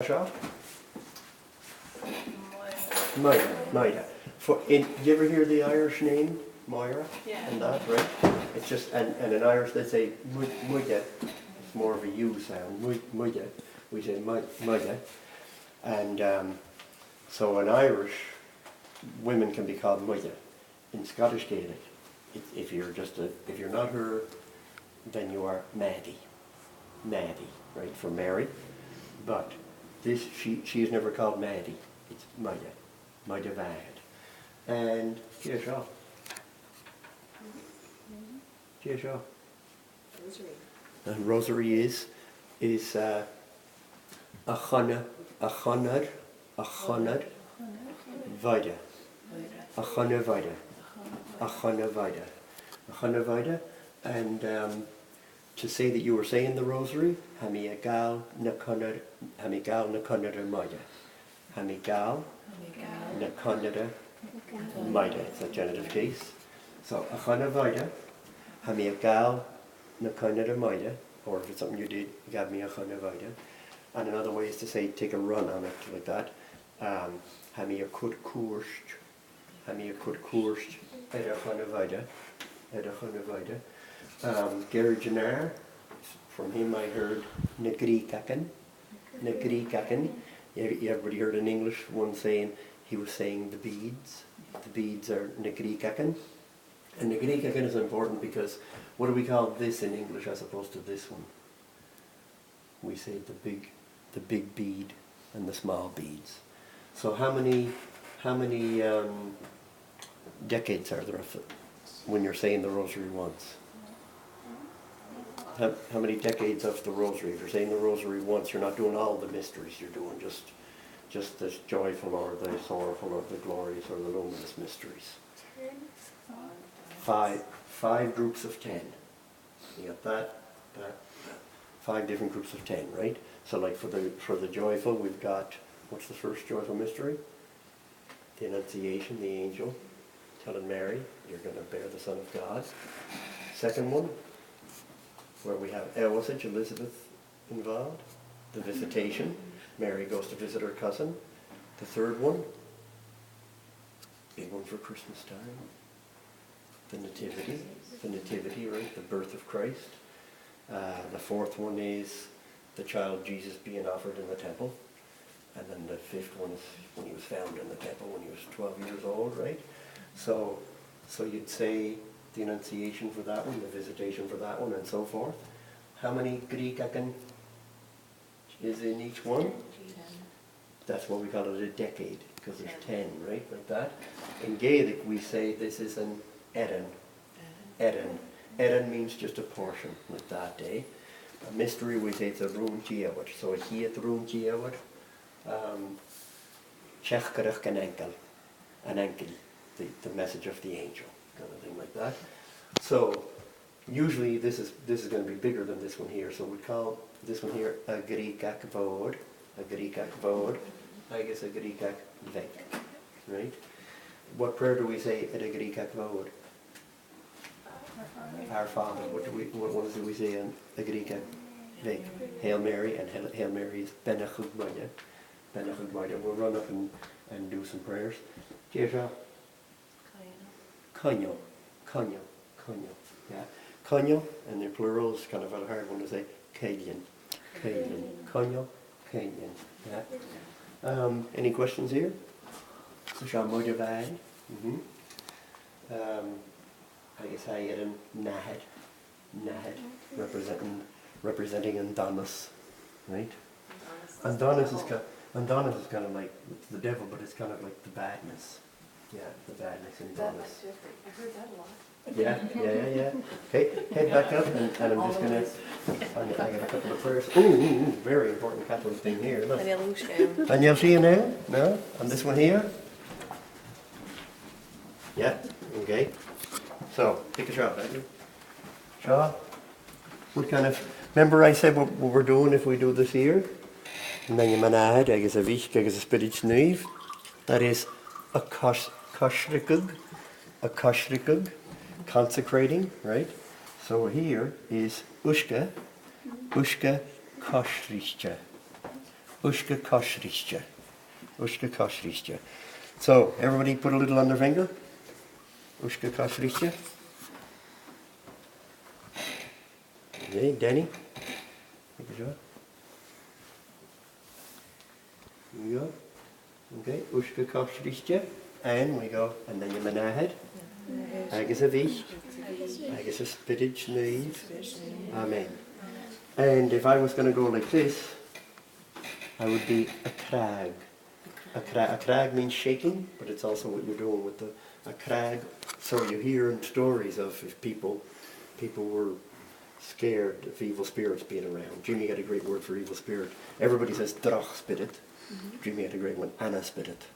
Seo? Moira. Do you ever hear the Irish name, Moira? Yeah. And that, right? It's just, and in Irish they say muide. It's more of a U sound, muide. We say muide. And so in Irish, women can be called muide. In Scottish Gaelic, if you're not her, then you are Maddie. Maddie, right, for Mary. But she is never called Maddie. It's Maida. Maida Vad. And Gia Shaw. Gia Shaw. Rosary. And Rosary is a chonad Vida. A chonad Vida. A chonad Vida. And to say that you were saying the Rosary, Hami gal na conad maida. Hami gal na conad maida. It's a genitive case. So a chonad Vida, Hami gal na conad maida, or if it's something you did, you got me a chonad Vida. And another way is to say take a run on it like that. Hami a kud koerst. Hami a kud koerst ed a chonad Vida. Ed a chonad Vida. Gary Jannar, from him I heard Nagrikakan. Everybody heard in English one saying, he was saying the beads. The beads are Nagrikakan. And Nagrikakan is important because what do we call this in English as opposed to this one? We say the big bead and the small beads. So how many decades are there of it when you're saying the Rosary once? How many decades of the Rosary? If you're saying the Rosary once, you're not doing all the mysteries. You're doing just the joyful or the sorrowful or the glorious or the luminous mysteries. 5 groups of 10. You got that? 5 different groups of 10, right? So like for the joyful, we've got, what's the first joyful mystery? The Annunciation, the angel telling Mary, you're going to bear the Son of God. Second one, where we have Elizabeth involved, the visitation. Mary goes to visit her cousin. The third one, big one for Christmas time, the nativity, right, the birth of Christ. The fourth one is the child Jesus being offered in the temple. And then the fifth one is when he was found in the temple when he was 12 years old, right? So you'd say the Annunciation for that one, the visitation for that one, and so forth. How many Grikakan is in each one? 10. That's what we call it a decade, because there's 10, right, like that. In Gaelic we say this is an Edan. Edan means just a portion, like that, eh? A mystery we say it's a room giawad. So a hiat room giawad. Chechkarach an ankel, the message of the angel. Kind of thing like that. So usually this is going to be bigger than this one here. So we call this one here a Grikak Vod, I guess a Grikak Vek, right? What prayer do we say at a Grikak Vod? Our Father. What ones do we say in a Grikak Vek? Hail Mary, and Hail Mary is Benachug Maida. We'll run up and do some prayers. Jeja. Conyo, yeah. Conyo, and the plural is kind of a hard one to say. Cailian, conyo, yeah. Any questions here? So Moida Vad. I guess I get a Nahad, representing Andonis, right? Andonis is kind of like the devil, but it's kind of like the badness. Yeah, the badness in Andonis. I heard that a lot. Yeah. Okay, head back up, and I'm just gonna. I got a couple of prayers. Ooh, very important Catholic thing here. Look. And you'll see you now? No? And this one here? Yeah, okay. So, pick a shot, Andrew. Shaw? What kind of. Remember I said what we're doing if we do this here? And then you manahad, I guess a vich, I guess a spirit nuiv. That is a kashrikug, consecrating, right? So here is ushka kashricha. Ushka Koshristja. Ushka Koshristja. So, everybody put a little on their finger. Ushka Koshristja. Okay, Danny. Take a shot. Here we go. Okay, Ushka Koshristja. And we go, and then you manahed. Agus a vich. Agus a spittage naive. Amen. And if I was going to go like this, I would be a crag. A crag means shaking, but it's also what you're doing with a crag. So you hear in stories of if people were scared of evil spirits being around. Jimmy had a great word for evil spirit. Everybody says drach spirit. Jimmy had a great one, Anna spirit.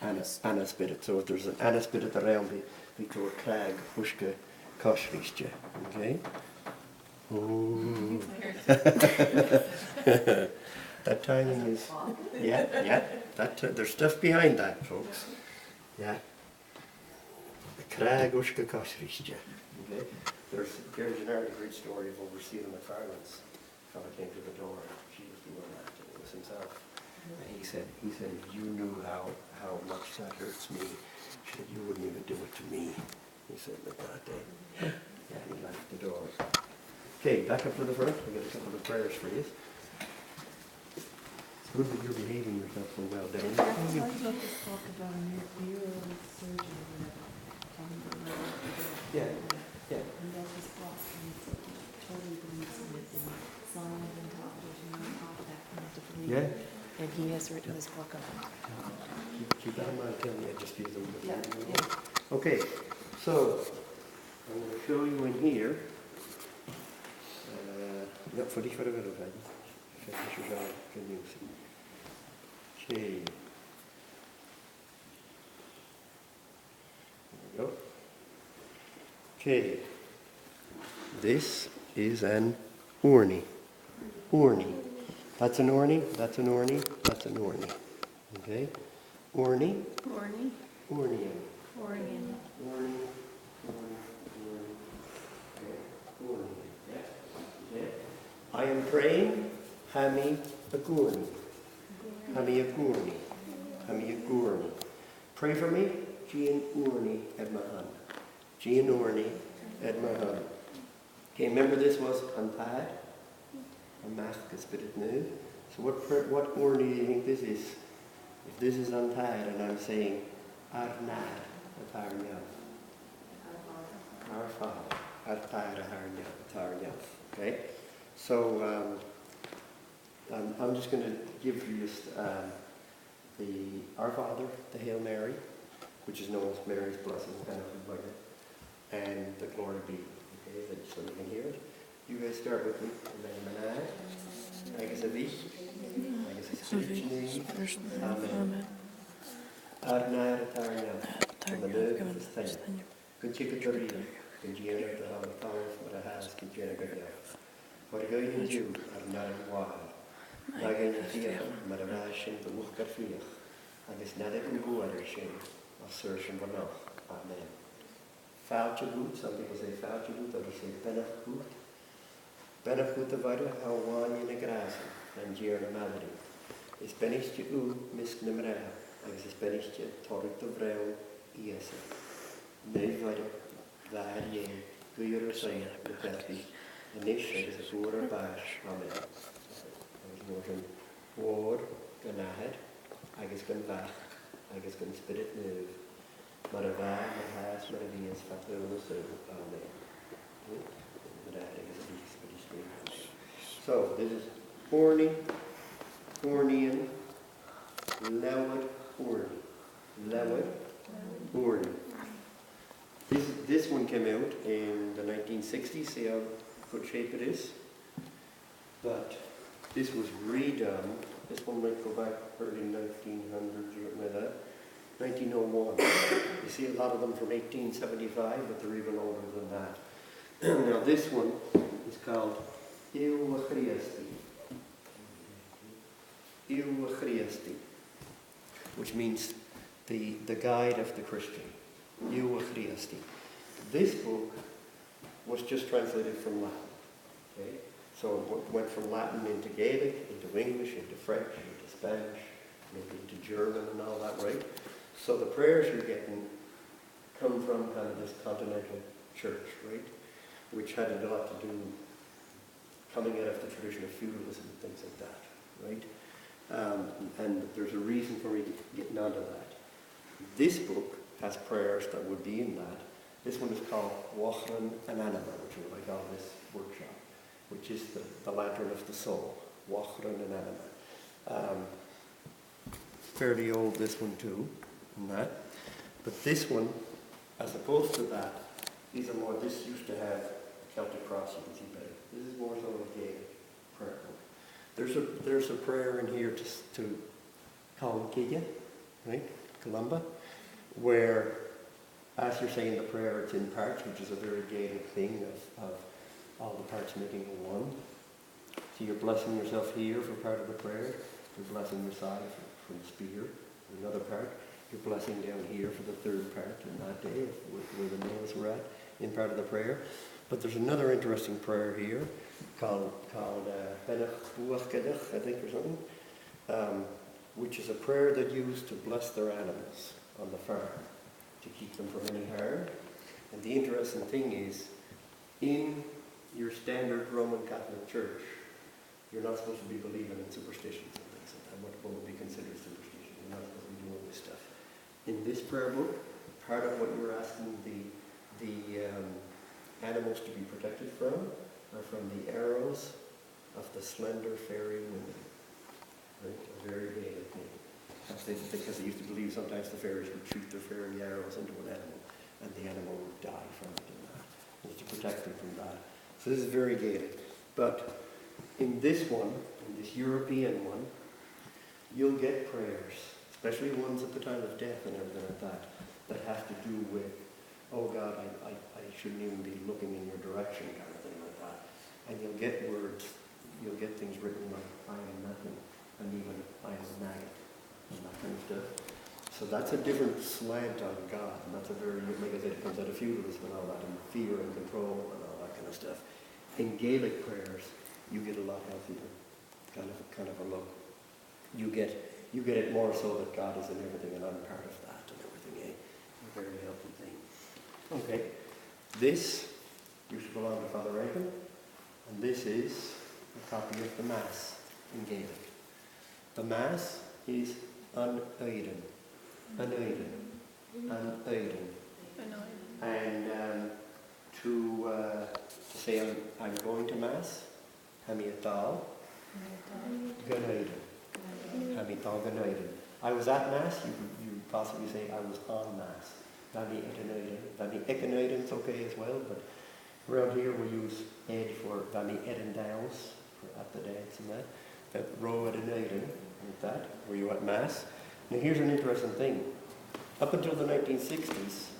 Anna spirit. So if there's an Anna spirit around, we call it crag, ushka, koshristja. Okay? That timing is, yeah. There's stuff behind that, folks. Yeah. Crag ushka koshristja. Okay. There's an great story of overseeing McFarland's fellow came to the door. She was doing that, and it was himself. And he said, if you knew how much that hurts me, he said, you wouldn't even do it to me. He said, like that day. Yeah, he left the door. Okay, back up to the front. We got a couple of prayers for you. It's good that you're behaving yourself so well, Danny. I'd like to talk about neurosurgeon. Yeah. And that was blocked and totally believes in it and signs and television and all of that kind of belief. Yeah. And he has written this book on it. Keep that in mind, tell me, I just use them. Yeah. Okay, so I'm going to show you in here. Ja, voor dich voor de wereld. Okay. There we go. Okay. This is an orny. Orny. That's an orny, that's an orny, that's an orny. Okay? Orny. Orny. Ornian. Ornian. Orny. Okay. Orny. Yeah. I am praying, Hami Agurni. Hami Agurni. Hami Agurni. Pray for me, Gian Urni Edmahan. Gian Urni Edmahan. Okay, remember this was Anpad? A mask is bit of new. So what Urni do you think this is? If this is Anpad and I'm saying Arnad, our Father, Artad, Atarnyaf. Okay? So I'm just going to give you just the Our Father, the Hail Mary, which is known as Mary's blessing, and the Glory be. Okay, so you can hear it. You guys start with me. I guess a vich. I guess a spiritually. Amen. Arnar Atarnyaf. The move is thing. Good chicken curry. Good year of the Holocaust, what a has, good year of the What a going to do, Arnar Wad. Lagan Fiach, Maravashin, the Wuchka Fiach. I guess Nada can go under shin, assertion of enough. Amen. Fouchaboot, some people say Fouchaboot, others say Benachboot. Benachboot the Vada, how one in a grass, and jeer in a melody. Is Benishja Misk Nimra, I guess it's Benishja, Torrik the Brown, Iesa. Nei Vada, Varien, Guyur Sayan, the Betty, and Nish is a Gura Bash, Amen. Northern Ward, Ganahed, I guess Gunvach, I guess Gun Spirit Move, Maravah, Mahas, Maravias, Fatuna, Amen. So, this is Horny, Hornian, Lewid, Horny. Lewid, Horny. This one came out in the 1960s, see how good shape it is? But this was redone. This one might go back early 1900s or like that. 1901. You see a lot of them from 1875, but they're even older than that. Now this one is called Ilwachriasti. Ilwachriasti, which means the guide of the Christian. Ilwachriasti. This book was just translated from Latin. Okay? So it went from Latin into Gaelic, into English, into French, into Spanish, maybe into German and all that, right? So the prayers you're getting come from kind of this continental church, right? Which had a lot to do coming out of the tradition of feudalism and things like that, right? And there's a reason for me getting onto that. This book has prayers that would be in that. This one is called Lochran and Anma, which is what I call this workshop, which is the lantern of the soul, Lochran and Anma. Fairly old, this one too, and that. But this one, as opposed to that, these are more, this used to have a Celtic cross, you can see better. This is more so a Gaelic prayer book. There's a prayer in here to Columcilla, right, Columba, where, as you're saying the prayer, it's in parts, which is a very Gaelic thing of all the parts making one. So you're blessing yourself here for part of the prayer, you're blessing your side for the spear, another part, you're blessing down here for the third part in that day, where the nails were at, in part of the prayer. But there's another interesting prayer here, called Benach Buachkedach, I think, or something, which is a prayer that used to bless their animals on the farm, to keep them from any harm. And the interesting thing is, in your standard Roman Catholic Church, you're not supposed to be believing in superstitions and things like that, what would be considered superstition. You're not supposed to be doing this stuff. In this prayer book, part of what you're asking the animals to be protected from are from the arrows of the slender fairy women. Right? A very Gaelic thing. Because they used to believe sometimes the fairies would shoot their fairy arrows into an animal, and the animal would die from it and that. It was to protect them from that. So this is very Gaelic. But in this one, in this European one, you'll get prayers, especially ones at the time of death and everything like that, that have to do with, oh God, I shouldn't even be looking in your direction, kind of thing like that. And you'll get words, you'll get things written like, I am nothing, and even I am a maggot, and that kind of stuff. So that's a different slant on God, and that's a very, like I said, it comes out of feudalism and all that, and fear and control and all that kind of stuff. In Gaelic prayers, you get a lot healthier, kind of a look. You get it more so that God is in everything, and I'm part of that and everything, a very healthy thing. Okay, this used to belong to Father Aiken, and this is a copy of the Mass in Gaelic. The Mass is an Aidan. And to say I'm going to Mass, Hamiatal, Ganaidan. Hamiatal Ganaidan. I was at Mass, you possibly say I was on Mass. Vami Ekanaidan is okay as well, but around here we use Ed for Vami Edendales for at the dance and that. That Ro Edanaidan, like that, were you at Mass? Now here's an interesting thing. Up until the 1960s,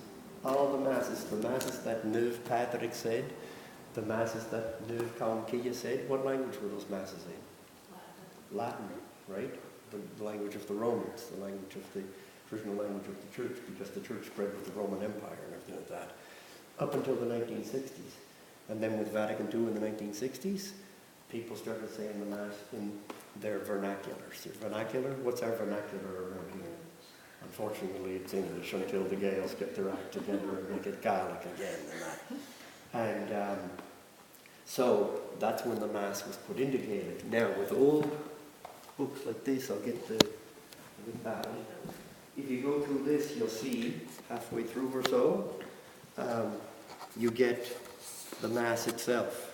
all the masses that Nuv Patrick said, the masses that Nuv Columcilla said, what language were those masses in? Latin, right? The language of the Romans, the language of the original language of the church, because the church spread with the Roman Empire and everything like that. Up until the 1960s. And then with Vatican II in the 1960s, people started saying the Mass in their vernaculars. Their vernacular, what's our vernacular around here? Unfortunately, it's English until the Gaels get their act together and make it Gaelic again and that. And so that's when the Mass was put into Gaelic. Now, with old books like this, I'll get that. If you go through this, you'll see, halfway through or so, you get the Mass itself.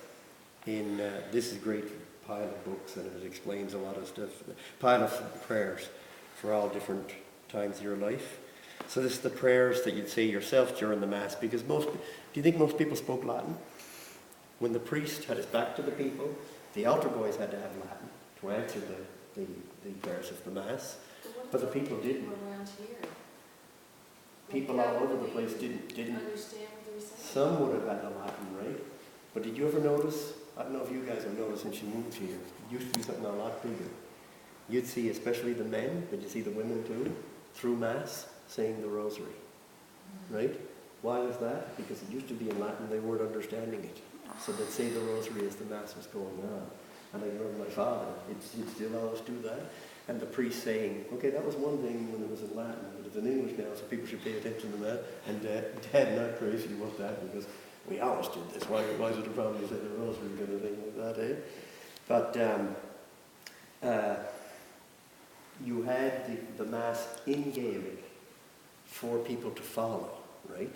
This is a great pile of books, and it explains a lot of stuff. Pile of prayers for all different times of your life. So this is the prayers that you'd say yourself during the Mass, because do you think most people spoke Latin? When the priest had his back to the people, the altar boys had to have Latin to answer the prayers of the Mass, but the people didn't. Around here. People all over the place didn't. Understand what they were saying. Some would have had the Latin, right? But did you ever notice, I don't know if you guys have noticed since you moved here, it used to be something a lot bigger. You'd see, especially the men, but you see the women too, through Mass, saying the Rosary, right? Why was that? Because it used to be in Latin, they weren't understanding it. So they'd say the Rosary as the Mass was going on. And I remember my father, he'd still always do that. and the priest saying, okay, that was one thing when it was in Latin, but it's in English now, so people should pay attention to that. And Dad, not crazy about that, because we always did this. Why should the family say the rosary kind of thing like that, eh? But you had the Mass in Gaelic for people to follow, right?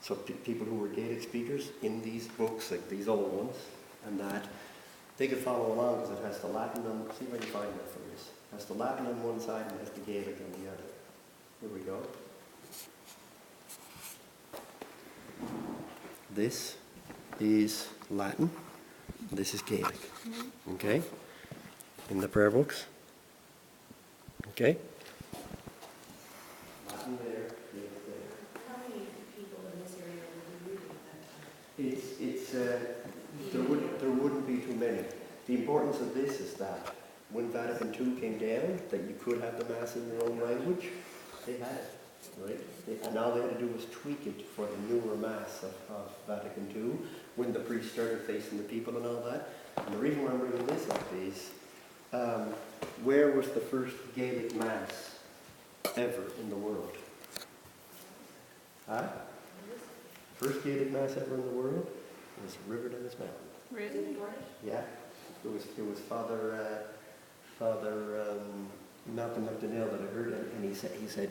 So people who were Gaelic speakers in these books, like these old ones, and that, they could follow along because it has the Latin on, see if I can find that for this. It has the Latin on one side and it has the Gaelic on the other. Here we go. This is Latin, this is Gaelic, okay? In the prayer books, okay? Latin there, Gaelic there. How many people in this area would be reading at that time? There wouldn't be too many. The importance of this is that when Vatican II came down, that you could have the Mass in your own language, they had it, right? And all they had to do was tweak it for the newer Mass of Vatican II, when the priest started facing the people and all that. And the reason why I'm bringing this up is, where was the first Gaelic Mass ever in the world? Huh? First Gaelic Mass ever in the world was Riverdale's Mountain. Really? Yeah, it was Father Malcolm McDonnell that I heard it, and he said,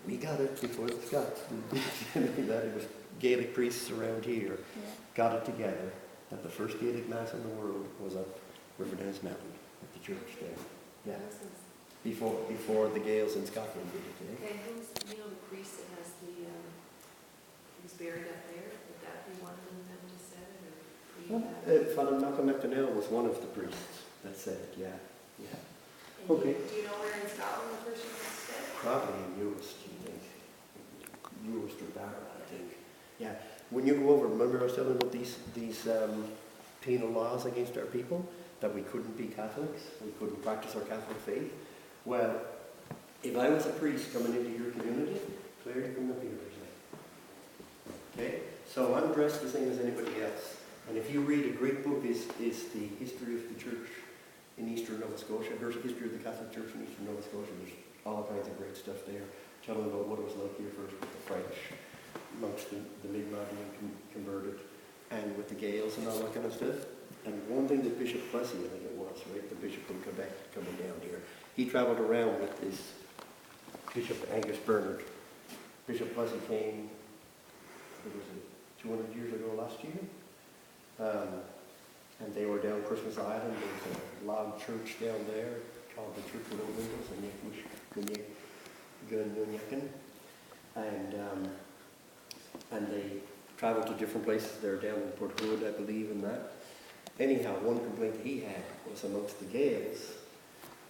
we got it before the Scots. That it was Gaelic priests around here got it together that the first Gaelic Mass in the world was up Riverdale's Mountain at the church there. Yeah, before the Gaels in Scotland did it. Eh? Okay, who's, the priest that has who's buried up there? Would that be one of them that just said it, or? Father Malcolm McDonnell was one of the priests that said it, yeah. And Okay. Do you know where in Scotland the first one was said? Probably in Ewist, you think. Ewist or Barra, I think. Yeah. When you go over, remember I was telling about these penal laws against our people, that we couldn't be Catholics, we couldn't practice our Catholic faith? Well, if I was a priest coming into your community, Claire, you come up here, okay? So I'm dressed the same as anybody else. And if you read, a great book is the history of the church in eastern Nova Scotia, history of the Catholic Church in eastern Nova Scotia. There's all kinds of great stuff there, telling about what it was like here first with the French, amongst the Mi'kmaq being converted, and with the Gaels and all that kind of stuff. And one thing that Bishop Plessy, I think it was, right, the bishop from Quebec coming down here, he traveled around with this Bishop Angus Bernard. Bishop Plessy came, what was it, 200 years ago last year? And they were down Christmas Island. There's a log church down there called the Church Without Windows, and they traveled to different places. They're down in Port Hood, I believe, and that. Anyhow, one complaint he had was amongst the Gaels,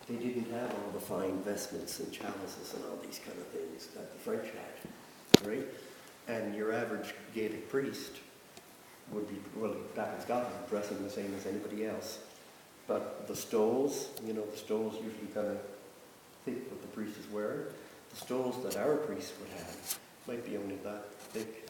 they didn't have all the fine vestments and chalices and all these kind of things that the French had, right? And your average Gaelic priest would be, well, back in Scotland, dressing the same as anybody else. But the stoles, the stoles usually kind of thick what the priest is wearing. The stoles that our priests would have might be only that thick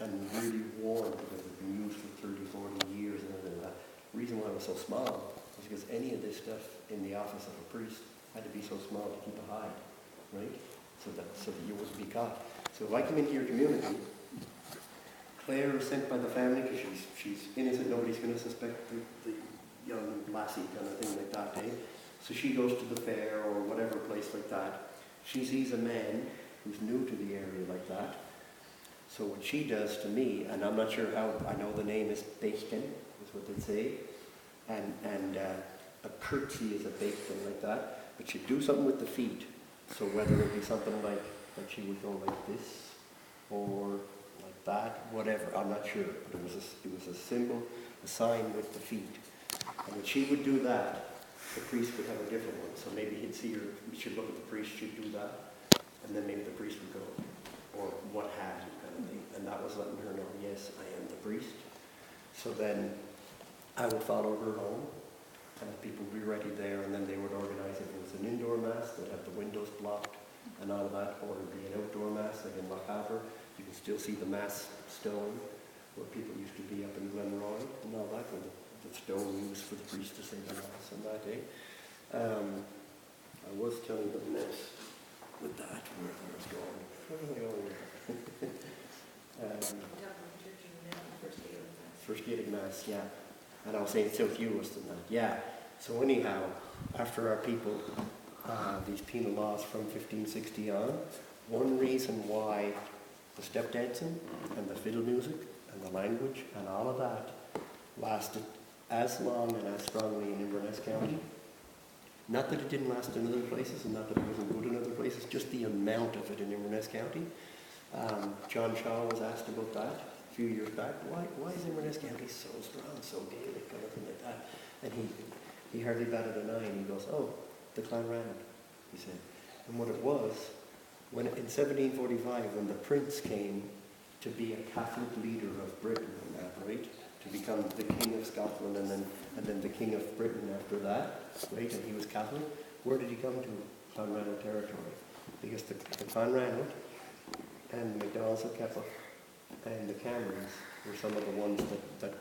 and really worn because they've been used for 30, 40 years and everything like that. The reason why it was so small was because any of this stuff in the office of a priest had to be so small to keep it hide, right? So that you wouldn't be caught. So if I come into your community, Claire is sent by the family because she's innocent, nobody's going to suspect the young lassie kind of thing like that, eh? So she goes to the fair or whatever place like that. She sees a man who's new to the area like that. So what she does to me, and I'm not sure how, I know the name is Breton, is what they say, and a curtsy is a Breton like that, but she'd do something with the feet. So whether it be something like she would go like this, or like that, whatever, I'm not sure, but it was a symbol, a sign with the feet. And when she would do that, the priest would have a different one. So maybe he'd see her, she'd look at the priest, she'd do that, and then maybe the priest would go, or what have you kind of thing. And that was letting her know, yes, I am the priest. So then I would follow her home, and the people would be ready there, and then they would organize if it was an indoor mass, they'd have the windows blocked and all of that, or it'd be an outdoor mass, like in Lochran. You can still see the mass stone, where people used to be up in Glenroy and all that, with the stone used for the priest to say the mass on that day. I was telling them this with that, where I was going. Where was I going with that? First Gaelic Mass, yeah. And I was saying South Uist and that, yeah. So anyhow, after our people, these penal laws from 1560 on, one reason why the step dancing and the fiddle music and the language and all of that lasted as long and as strongly in Inverness County. Not that it didn't last in other places and not that it wasn't good in other places, just the amount of it in Inverness County. John Shaw was asked about that a few years back. Why is Inverness County so strong, so Gaelic, or anything like that? And he hardly batted an eye, and he goes, "Oh, the Clanranald," he said. And what it was, when in 1745, when the Prince came to be a Catholic leader of Britain, and that, right, to become the King of Scotland and then the King of Britain after that, right, and he was Catholic, where did he come to? Clanranald territory. Because the Clanranald and the MacDonalds of Keppoch and the Camerons were some of the ones that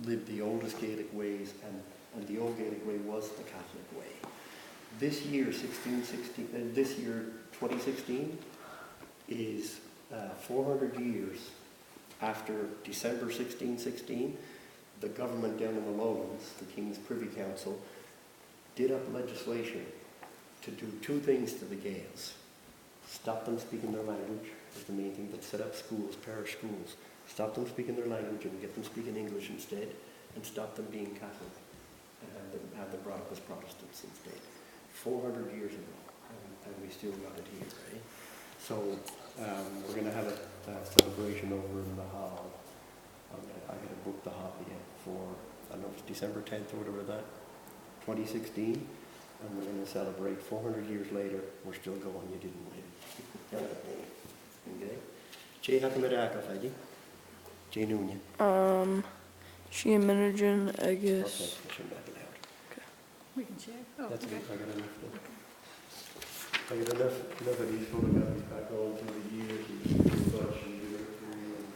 lived the oldest Gaelic ways, and the old Gaelic way was the Catholic way. This year, 2016, is 400 years after December 1616. The government down in the Lowlands, the King's Privy Council, did up legislation to do two things to the Gaels. Stop them speaking their language is the main thing, that set up schools, parish schools. Stop them speaking their language and get them speaking English instead, and stop them being Catholic and have them brought up as Protestants instead. 400 years ago, and we still got it here, right? So we're going to have a celebration over in the hall. I got to book the hall yet for, I don't know if it's December 10th or whatever that, 2016, and we're going to celebrate 400 years later. We're still going, you didn't win. Okay? Jay Hakamedaka, Faggy? Jay Noonan. She Minigen, I Okay, guess. I should back it out. We can check. Oh, That's okay. good, I got enough. I got enough of these photographs back all through the years and such and directory and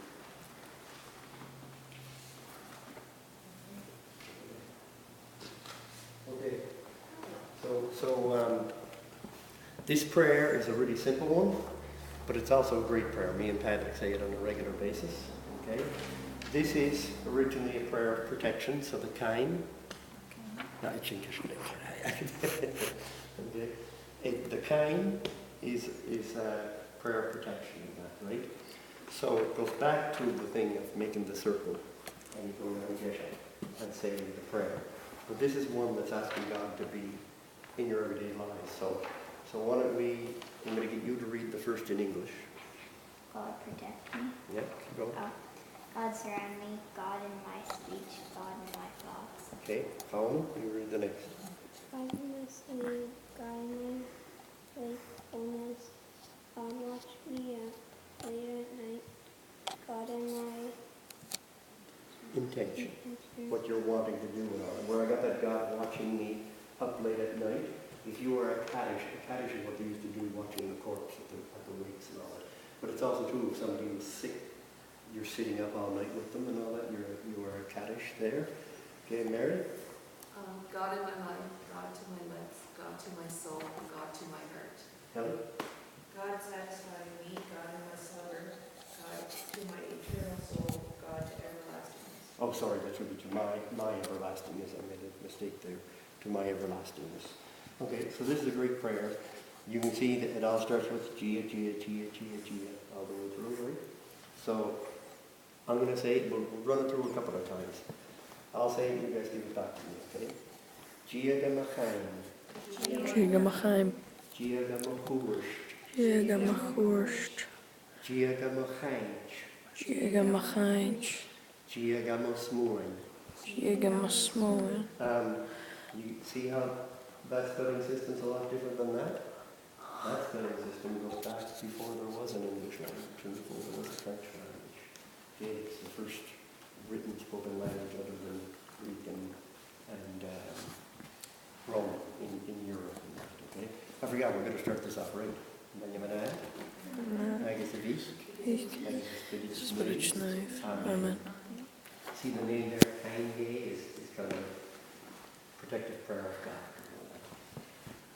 okay. So this prayer is a really simple one, but it's also a great prayer. Me and Patrick say it on a regular basis. Okay. This is originally a prayer of protection, so the Kain. Okay. The Kain is a prayer of protection, right? So it goes back to the thing of making the circle, and you go around and saying the prayer. But this is one that's asking God to be in your everyday lives. So why don't I'm going to get you to read the first in English. God protect me. Yeah, keep going. God surround me. God in my speech. God in my thoughts. Okay, Colin, you read the next. God in my sleep. God in my wakefulness. God watch me late at night. God in my Intention. What you're wanting to do and all. Where I got that God watching me up late at night. If you were a caddish is what they used to do, watching the corpse at the wakes and all that. But it's also true if somebody was sick, you're sitting up all night with them and all that. You are a caddish there. Okay, Mary. God in my life, God to my lips, God to my soul, God to my heart. Helen. God satisfying me, God in my slumber, God to my eternal soul, God to everlastingness. Oh, sorry, that should be to my everlastingness. I made a mistake there. To my everlastingness. Okay, so this is a great prayer. You can see that it all starts with Gia, Gia, Gia, Gia, Gia, all the way through, right? So I'm going to say it, we'll run it through a couple of times. I'll say it, you guys give it back to me, okay? Gia Gamachaim. Giga Machaim. Gia Gamachurst. Giga Machurst. Gia Gamachainch. Giga Machainch. Gia Gamasmurin. Giga Masmoin. You see how that spelling system's a lot different than that? That spelling system goes back before there was an English language and before there was a French language. It's the first written spoken language other than Greek and Roman in Europe. And that, okay? I forgot, we're going to start this off right. Amen. See the name there, Kain is kind of protective prayer of God.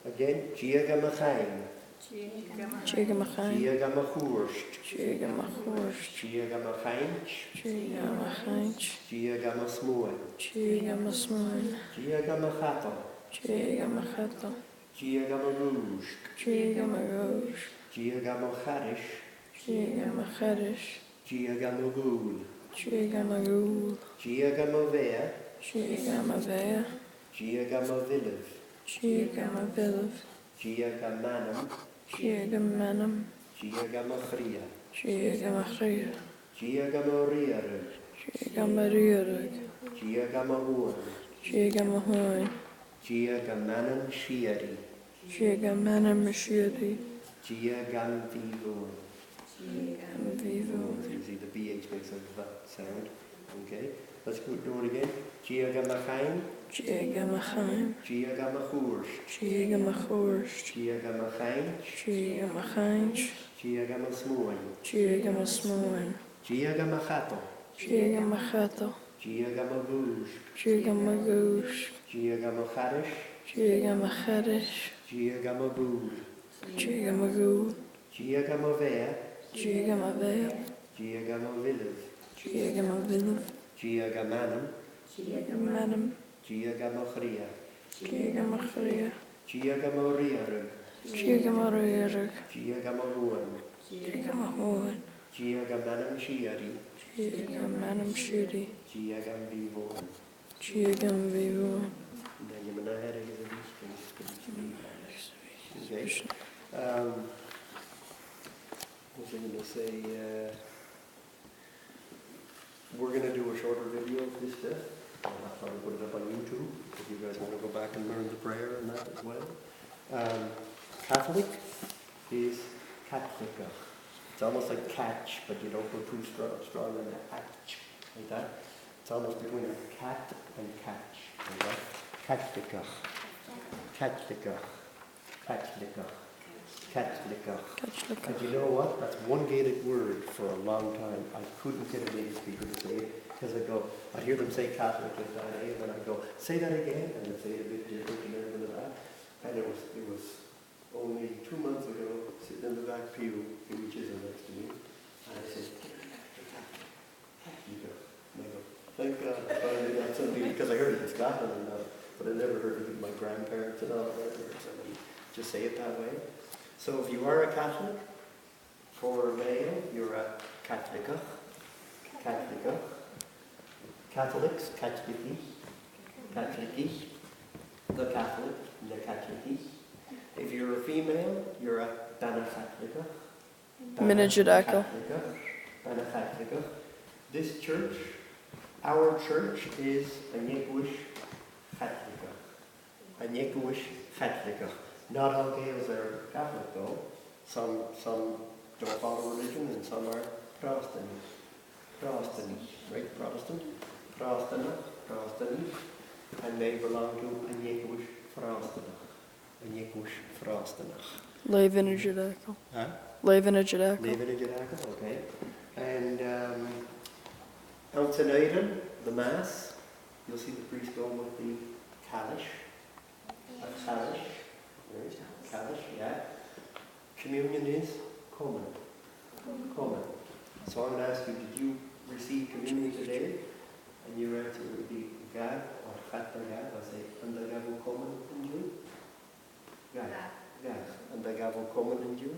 Again, Giaga Machain. Jiga Machain. Giaga Machurst. Jiga Machorst. Giaga Machainch. Jiga Machainch. Giaga Masmoy. Jiga Masmoin. Giaga Machato. Jiga Machato. Giaga Marouge. Jiga Marouge. Giaga Macharish. Jiga Machadish. Giaga Magul. Jiga Magul. Giaga Mavea. Jiga Mavea. Giaga Mavilev. Jiga Mavilev. Giaga Manam. Jiga Manam. Giaga Machria. Jiga Machria. Giaga Moriaru. Jiga Mariurug. Giaga Mahor. Jiga Mahoin. Giaga Manam Shiari. Jiga Manam Mashiri. Giaga Vivo. Vivo. You see the BH makes a sound. Okay. Let's go do it again. Giaga Machain. Jiga Machain. Giaga Machursh. Jiga Machorst. Giaga Machain. Jiga Machainch. Giaga Masmoin. Jiga Masmoin. Giaga Machato. Jiga Machato. Giaga Magouge. Jiga Magoosh. Giaga Macharish. Jiga Machadish. Giaga Magul. Jiga Magoo. Giaga Mavea. Jiga Mavea. Giaga Mavilev. Jiga Mavilev. Giaga Manam. Jiga Manam. Giaga Machria. Jiga Machria. Giaga Moriarug. Jiga Mariurug. Giaga Mahuan. Jiga Mahoin. Giaga Manam Shiari. Jiga Manam Shiri. Giaga Vivo. Jiga Vivo. Then you know how to get these. Okay. What was I going to say? We're going to do a shorter video of this stuff. I'll probably put it up on YouTube if you guys want to go back and learn the prayer and that as well. Catholic is Catholica. It's almost like catch, but you don't go too strong on the catch like that. It's almost between a cat and catch. Like that. Catholica. Catholica. Catholica. Catholica. And you know what? That's one Gaelic word for a long time. I couldn't get a native speaker to say it because I'd hear them say Catholic like that, and then I'd go, say that again, and they'd say it a bit different and everything like that. And it was only 2 months ago, sitting in the back pew, which is next to me, and I said, Catholic. And I go, thank God I finally got something, because I heard it in Scotland and all, but I never heard it with my grandparents and all that, or somebody just say it that way. So if you are a Catholic, for male, you're a Catholica. Catholica. Catholics, Catholici. Catholici. The Catholic, the Catholici. If you're a female, you're a Dana Catholica. Minijadaka. Dana Catholica. This church, our church, is a Nyeguish Catholica. A Nyeguish Catholica. Not all Gaels are Catholic though. Some don't follow religion and some are Protestant. Protestant, right? Protestant? Protestant. And they belong to a Nyeguish Frostanach. A Nyeguish Frostanach. Levinijadaka. Huh? Levinijadaka. Levinijadaka, okay. And Eltanaiden, the Mass, you'll see the priest go with the Kalish. A Kalish. Kalish, yeah. Communion is common. Common. So I'm going to ask you, did you receive communion today? And your answer would be Gad or Chatta Gad. I'll say, and the Gad will common in you? Gad. Gad. And the Gad will common in you?